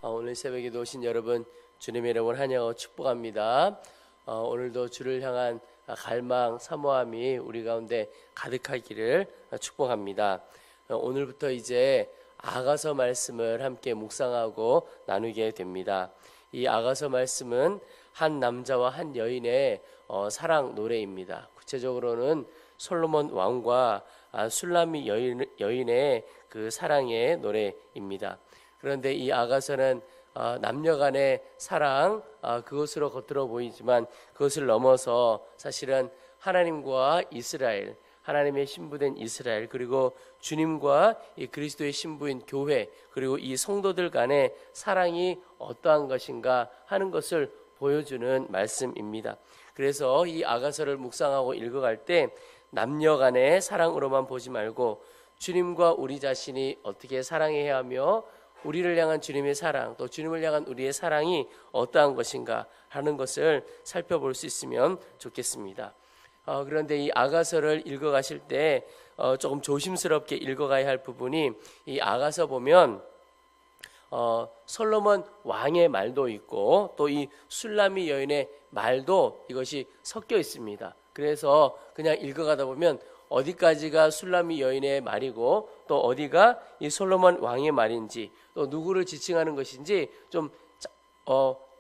오늘 새벽에도 오신 여러분 주님의 이름으로 환영하고 축복합니다. 오늘도 주를 향한 갈망, 사모함이 우리 가운데 가득하기를 축복합니다. 오늘부터 이제 아가서 말씀을 함께 묵상하고 나누게 됩니다. 이 아가서 말씀은 한 남자와 한 여인의 사랑 노래입니다. 구체적으로는 솔로몬 왕과 술라미 여인의 그 사랑의 노래입니다. 그런데 이 아가서는 남녀 간의 사랑, 그것으로 겉으로 보이지만 그것을 넘어서 사실은 하나님과 이스라엘, 하나님의 신부된 이스라엘, 그리고 주님과 이 그리스도의 신부인 교회, 그리고 이 성도들 간의 사랑이 어떠한 것인가 하는 것을 보여주는 말씀입니다. 그래서 이 아가서를 묵상하고 읽어갈 때 남녀 간의 사랑으로만 보지 말고 주님과 우리 자신이 어떻게 사랑해야 하며 우리를 향한 주님의 사랑, 또 주님을 향한 우리의 사랑이 어떠한 것인가 하는 것을 살펴볼 수 있으면 좋겠습니다. 그런데 이 아가서를 읽어가실 때 조금 조심스럽게 읽어가야 할 부분이, 이 아가서 보면 솔로몬 왕의 말도 있고 또 이 술라미 여인의 말도 이것이 섞여 있습니다. 그래서 그냥 읽어가다 보면 어디까지가 술라미 여인의 말이고 또 어디가 이 솔로몬 왕의 말인지, 또 누구를 지칭하는 것인지 좀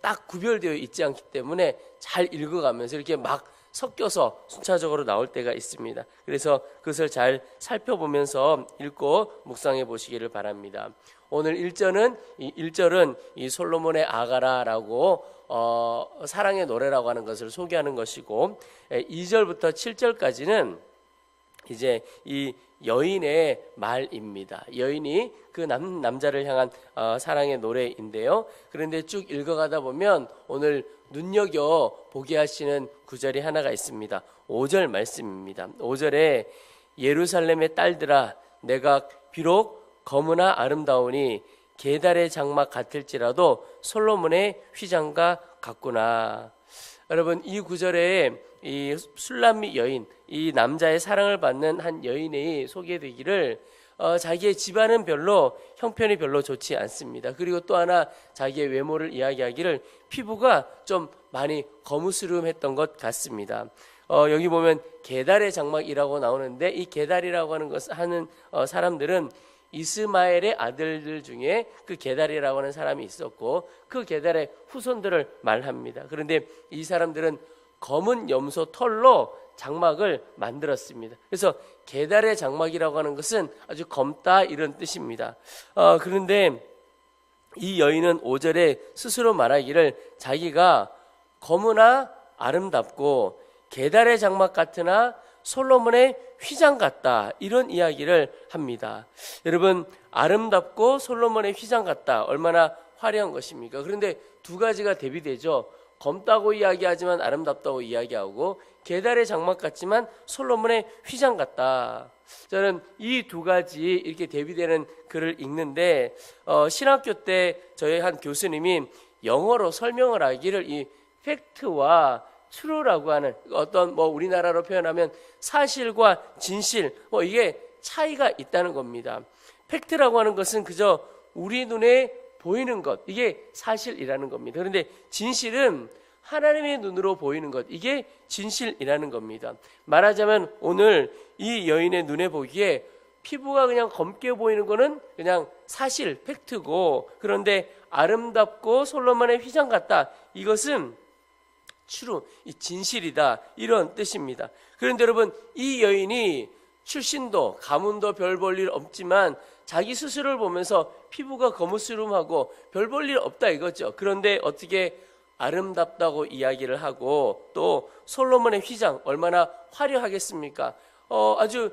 딱 구별되어 있지 않기 때문에 잘 읽어가면서 이렇게 막 섞여서 순차적으로 나올 때가 있습니다. 그래서 그것을 잘 살펴보면서 읽고 묵상해 보시기를 바랍니다. 오늘 1절은 이 솔로몬의 아가라라고 사랑의 노래라고 하는 것을 소개하는 것이고, 2절부터 7절까지는 이제 이 여인의 말입니다. 여인이 그 남자를 향한 사랑의 노래인데요. 그런데 쭉 읽어가다 보면 오늘 눈여겨 보게 하시는 구절이 하나가 있습니다. 5절 말씀입니다. 5절에 예루살렘의 딸들아, 내가 비록 검으나 아름다우니 게달의 장막 같을지라도 솔로몬의 휘장과 같구나. 여러분, 이 구절에 이 술라미 여인, 이 남자의 사랑을 받는 한 여인이 소개되기를 자기의 집안은 별로 형편이 별로 좋지 않습니다. 그리고 또 하나 자기의 외모를 이야기하기를 피부가 좀 많이 거무스름했던 것 같습니다. 여기 보면 게달의 장막이라고 나오는데, 이 게달이라고 하는 것을 하는 사람들은 이스마엘의 아들들 중에 그 게달이라고 하는 사람이 있었고 그 게달의 후손들을 말합니다. 그런데 이 사람들은 검은 염소 털로 장막을 만들었습니다. 그래서 게달의 장막이라고 하는 것은 아주 검다 이런 뜻입니다. 그런데 이 여인은 5절에 스스로 말하기를 자기가 검으나 아름답고 게달의 장막 같으나 솔로몬의 휘장 같다, 이런 이야기를 합니다. 여러분, 아름답고 솔로몬의 휘장 같다, 얼마나 화려한 것입니까? 그런데 두 가지가 대비되죠. 검다고 이야기하지만 아름답다고 이야기하고 게달의 장막 같지만 솔로몬의 휘장 같다. 저는 이 두 가지 이렇게 대비되는 글을 읽는데 신학교 때 저희 한 교수님이 영어로 설명을 하기를 이 팩트와 true라고 하는 어떤 우리나라로 표현하면 사실과 진실, 이게 차이가 있다는 겁니다. 팩트라고 하는 것은 그저 우리 눈에 보이는 것, 이게 사실이라는 겁니다. 그런데 진실은 하나님의 눈으로 보이는 것, 이게 진실이라는 겁니다. 말하자면 오늘 이 여인의 눈에 보기에 피부가 그냥 검게 보이는 거는 그냥 사실, 팩트고, 그런데 아름답고 솔로몬의 휘장 같다, 이것은 true, 이 진실이다, 이런 뜻입니다. 그런데 여러분, 이 여인이 출신도 가문도 별 볼 일 없지만 자기 스스로를 보면서 피부가 거무스름하고 별 볼 일 없다 이거죠. 그런데 어떻게 아름답다고 이야기를 하고 또 솔로몬의 휘장 얼마나 화려하겠습니까? 아주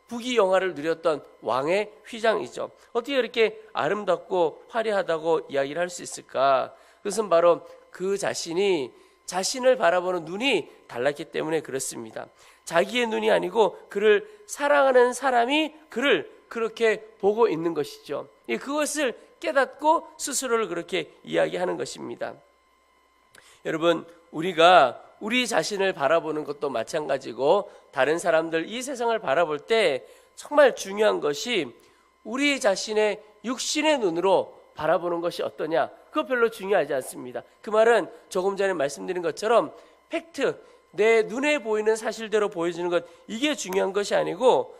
부귀영화를 누렸던 왕의 휘장이죠. 어떻게 그렇게 아름답고 화려하다고 이야기를 할 수 있을까? 그것은 바로 그 자신을 바라보는 눈이 달랐기 때문에 그렇습니다. 자기의 눈이 아니고 그를 사랑하는 사람이 그를 그렇게 보고 있는 것이죠. 그것을 깨닫고 스스로를 그렇게 이야기하는 것입니다. 여러분, 우리가 우리 자신을 바라보는 것도 마찬가지고 다른 사람들, 이 세상을 바라볼 때 정말 중요한 것이 우리 자신의 육신의 눈으로 바라보는 것이 어떠냐, 그거 별로 중요하지 않습니다. 그 말은 조금 전에 말씀드린 것처럼 팩트, 내 눈에 보이는 사실대로 보여주는 것, 이게 중요한 것이 아니고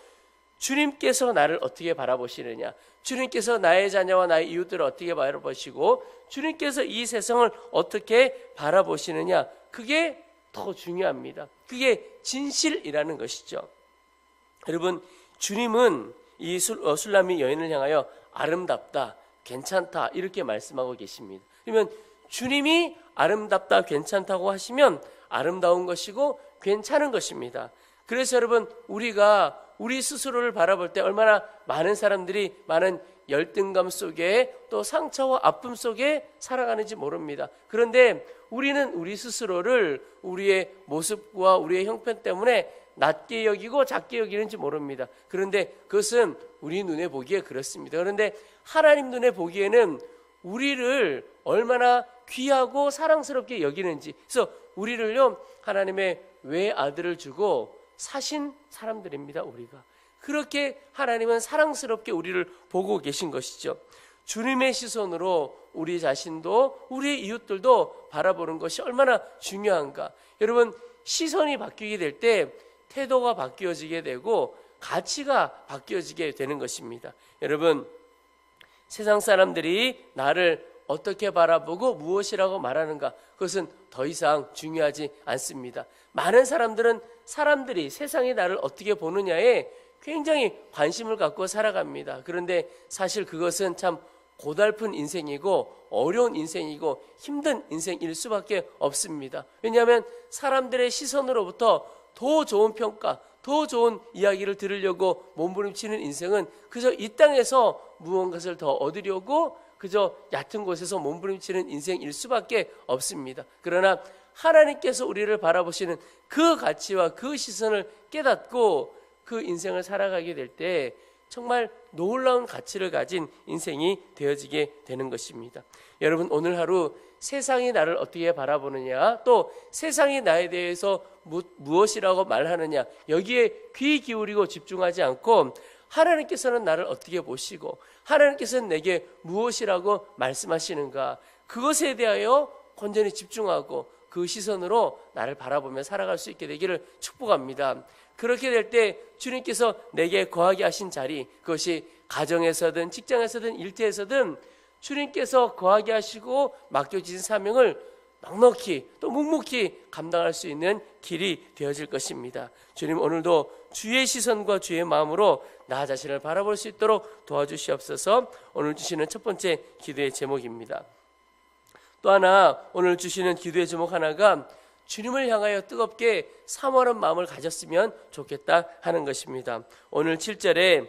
주님께서 나를 어떻게 바라보시느냐, 주님께서 나의 자녀와 나의 이웃들을 어떻게 바라보시고 주님께서 이 세상을 어떻게 바라보시느냐, 그게 더 중요합니다. 그게 진실이라는 것이죠. 여러분, 주님은 이 술람미 여인을 향하여 아름답다, 괜찮다, 이렇게 말씀하고 계십니다. 그러면 주님이 아름답다, 괜찮다고 하시면 아름다운 것이고 괜찮은 것입니다. 그래서 여러분, 우리가 우리 스스로를 바라볼 때 얼마나 많은 사람들이 많은 열등감 속에 또 상처와 아픔 속에 살아가는지 모릅니다. 그런데 우리는 우리 스스로를 우리의 모습과 우리의 형편 때문에 낮게 여기고 작게 여기는지 모릅니다. 그런데 그것은 우리 눈에 보기에 그렇습니다. 그런데 하나님 눈에 보기에는 우리를 얼마나 귀하고 사랑스럽게 여기는지, 그래서 우리를요, 하나님의 외아들을 주고 사신 사람들입니다. 우리가 그렇게 하나님은 사랑스럽게 우리를 보고 계신 것이죠. 주님의 시선으로 우리 자신도 우리의 이웃들도 바라보는 것이 얼마나 중요한가. 여러분, 시선이 바뀌게 될 때 태도가 바뀌어지게 되고 가치가 바뀌어지게 되는 것입니다. 여러분, 세상 사람들이 나를 어떻게 바라보고 무엇이라고 말하는가, 그것은 더 이상 중요하지 않습니다. 많은 사람들은 사람들이 세상이 나를 어떻게 보느냐에 굉장히 관심을 갖고 살아갑니다. 그런데 사실 그것은 참 고달픈 인생이고 어려운 인생이고 힘든 인생일 수밖에 없습니다. 왜냐하면 사람들의 시선으로부터 더 좋은 평가, 더 좋은 이야기를 들으려고 몸부림치는 인생은 그저 이 땅에서 무언가를 더 얻으려고 그저 얕은 곳에서 몸부림치는 인생일 수밖에 없습니다. 그러나 하나님께서 우리를 바라보시는 그 가치와 그 시선을 깨닫고 그 인생을 살아가게 될 때 정말 놀라운 가치를 가진 인생이 되어지게 되는 것입니다. 여러분, 오늘 하루 세상이 나를 어떻게 바라보느냐, 또 세상이 나에 대해서 무엇이라고 말하느냐, 여기에 귀 기울이고 집중하지 않고 하나님께서는 나를 어떻게 보시고 하나님께서는 내게 무엇이라고 말씀하시는가, 그것에 대하여 온전히 집중하고 그 시선으로 나를 바라보며 살아갈 수 있게 되기를 축복합니다. 그렇게 될 때 주님께서 내게 거하게 하신 자리, 그것이 가정에서든 직장에서든 일터에서든 주님께서 거하게 하시고 맡겨주신 사명을 넉넉히 또 묵묵히 감당할 수 있는 길이 되어질 것입니다. 주님, 오늘도 주의 시선과 주의 마음으로 나 자신을 바라볼 수 있도록 도와주시옵소서. 오늘 주시는 첫 번째 기도의 제목입니다. 또 하나, 오늘 주시는 기도의 제목 하나가 주님을 향하여 뜨겁게 사모하는 마음을 가졌으면 좋겠다 하는 것입니다. 오늘 7절에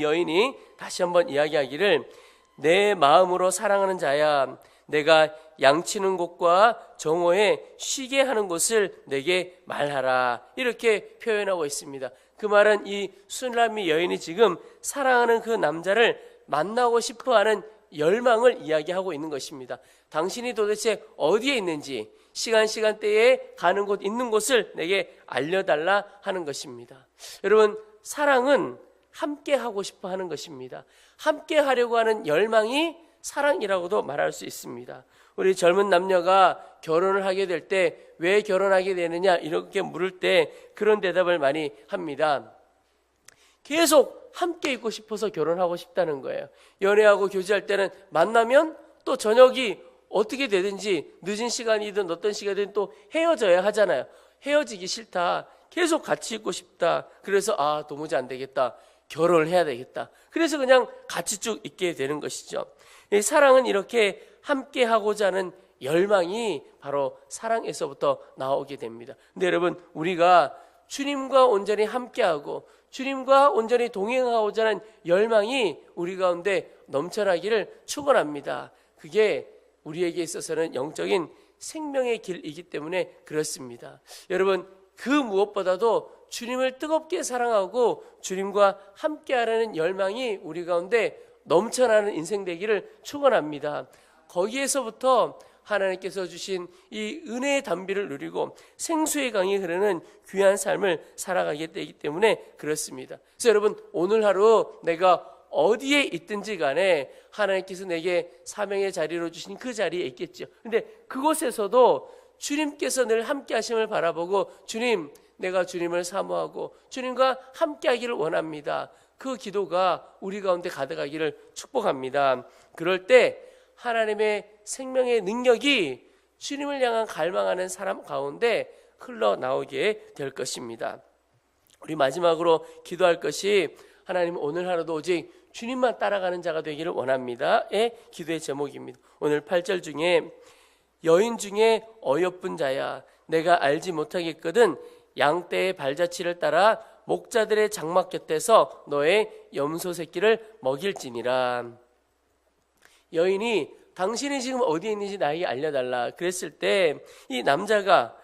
여인이 다시 한번 이야기하기를, 내 마음으로 사랑하는 자야, 내가 양치는 곳과 정오에 쉬게 하는 곳을 내게 말하라, 이렇게 표현하고 있습니다. 그 말은 이 술람미 여인이 지금 사랑하는 그 남자를 만나고 싶어하는 열망을 이야기하고 있는 것입니다. 당신이 도대체 어디에 있는지, 시간대에 가는 곳, 있는 곳을 내게 알려달라 하는 것입니다. 여러분, 사랑은 함께 하고 싶어 하는 것입니다. 함께 하려고 하는 열망이 사랑이라고도 말할 수 있습니다. 우리 젊은 남녀가 결혼을 하게 될 때 왜 결혼하게 되느냐 이렇게 물을 때 그런 대답을 많이 합니다. 계속 함께 있고 싶어서 결혼하고 싶다는 거예요. 연애하고 교제할 때는 만나면 또 저녁이 어떻게 되든지 늦은 시간이든 어떤 시간이든 또 헤어져야 하잖아요. 헤어지기 싫다, 계속 같이 있고 싶다, 그래서 도무지 안 되겠다, 결혼을 해야 되겠다, 그래서 그냥 같이 쭉 있게 되는 것이죠. 사랑은 이렇게 함께 하고자 하는 열망이 바로 사랑에서부터 나오게 됩니다. 근데 여러분, 우리가 주님과 온전히 함께하고 주님과 온전히 동행하고자 하는 열망이 우리 가운데 넘쳐나기를 축원합니다. 그게 우리에게 있어서는 영적인 생명의 길이기 때문에 그렇습니다. 여러분, 그 무엇보다도 주님을 뜨겁게 사랑하고 주님과 함께하라는 열망이 우리 가운데 넘쳐나는 인생 되기를 축원합니다. 거기에서부터 하나님께서 주신 이 은혜의 담비를 누리고 생수의 강이 흐르는 귀한 삶을 살아가게 되기 때문에 그렇습니다. 그래서 여러분, 오늘 하루 내가 어디에 있든지 간에 하나님께서 내게 사명의 자리로 주신 그 자리에 있겠죠. 근데 그곳에서도 주님께서 늘 함께 하심을 바라보고 주님, 내가 주님을 사모하고 주님과 함께 하기를 원합니다. 그 기도가 우리 가운데 가득하기를 축복합니다. 그럴 때 하나님의 생명의 능력이 주님을 향한 갈망하는 사람 가운데 흘러나오게 될 것입니다. 우리 마지막으로 기도할 것이 하나님 오늘 하루도 오직 주님만 따라가는 자가 되기를 원합니다. 의 기도의 제목입니다. 오늘 8절 중에 여인 중에 어여쁜 자야 내가 알지 못하겠거든 양떼의 발자취를 따라 목자들의 장막 곁에서 너의 염소 새끼를 먹일지니라. 여인이 당신이 지금 어디에 있는지 나에게 알려달라 그랬을 때 이 남자가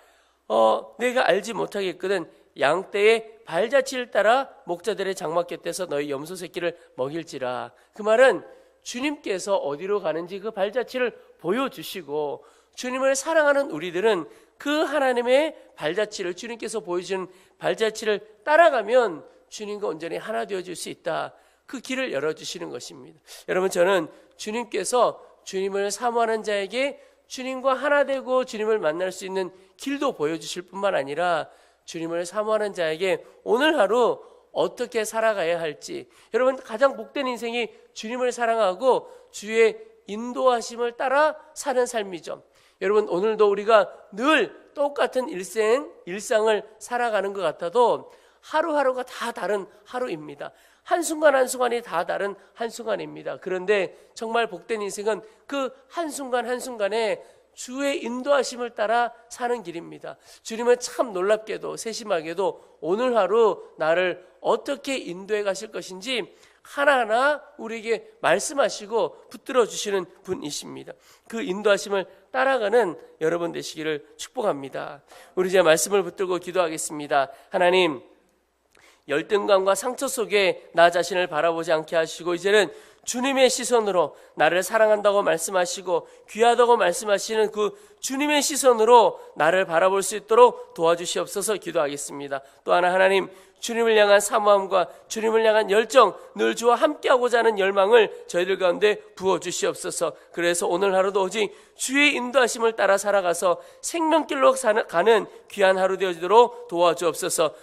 내가 알지 못하겠거든 양떼의 발자취를 따라 목자들의 장막 곁에서 너희 염소 새끼를 먹일지라. 그 말은 주님께서 어디로 가는지 그 발자취를 보여주시고 주님을 사랑하는 우리들은 그 하나님의 발자취를 주님께서 보여주는 발자취를 따라가면 주님과 온전히 하나 되어줄 수 있다. 그 길을 열어주시는 것입니다. 여러분 저는 주님께서 주님을 사모하는 자에게 주님과 하나 되고 주님을 만날 수 있는 길도 보여주실 뿐만 아니라 주님을 사모하는 자에게 오늘 하루 어떻게 살아가야 할지 여러분 가장 복된 인생이 주님을 사랑하고 주의 인도하심을 따라 사는 삶이죠. 여러분 오늘도 우리가 늘 똑같은 일상을 살아가는 것 같아도 하루하루가 다 다른 하루입니다. 한순간 한순간이 다 다른 한순간입니다. 그런데 정말 복된 인생은 그 한순간 한순간에 주의 인도하심을 따라 사는 길입니다. 주님은 참 놀랍게도 세심하게도 오늘 하루 나를 어떻게 인도해 가실 것인지 하나하나 우리에게 말씀하시고 붙들어 주시는 분이십니다. 그 인도하심을 따라가는 여러분 되시기를 축복합니다. 우리 이제 말씀을 붙들고 기도하겠습니다. 하나님, 열등감과 상처 속에 나 자신을 바라보지 않게 하시고 이제는 주님의 시선으로 나를 사랑한다고 말씀하시고 귀하다고 말씀하시는 그 주님의 시선으로 나를 바라볼 수 있도록 도와주시옵소서 기도하겠습니다. 또 하나 하나님, 주님을 향한 사모함과 주님을 향한 열정, 늘 주와 함께하고자 하는 열망을 저희들 가운데 부어주시옵소서. 그래서 오늘 하루도 오직 주의 인도하심을 따라 살아가서 생명길로 가는 귀한 하루 되어지도록 도와주옵소서.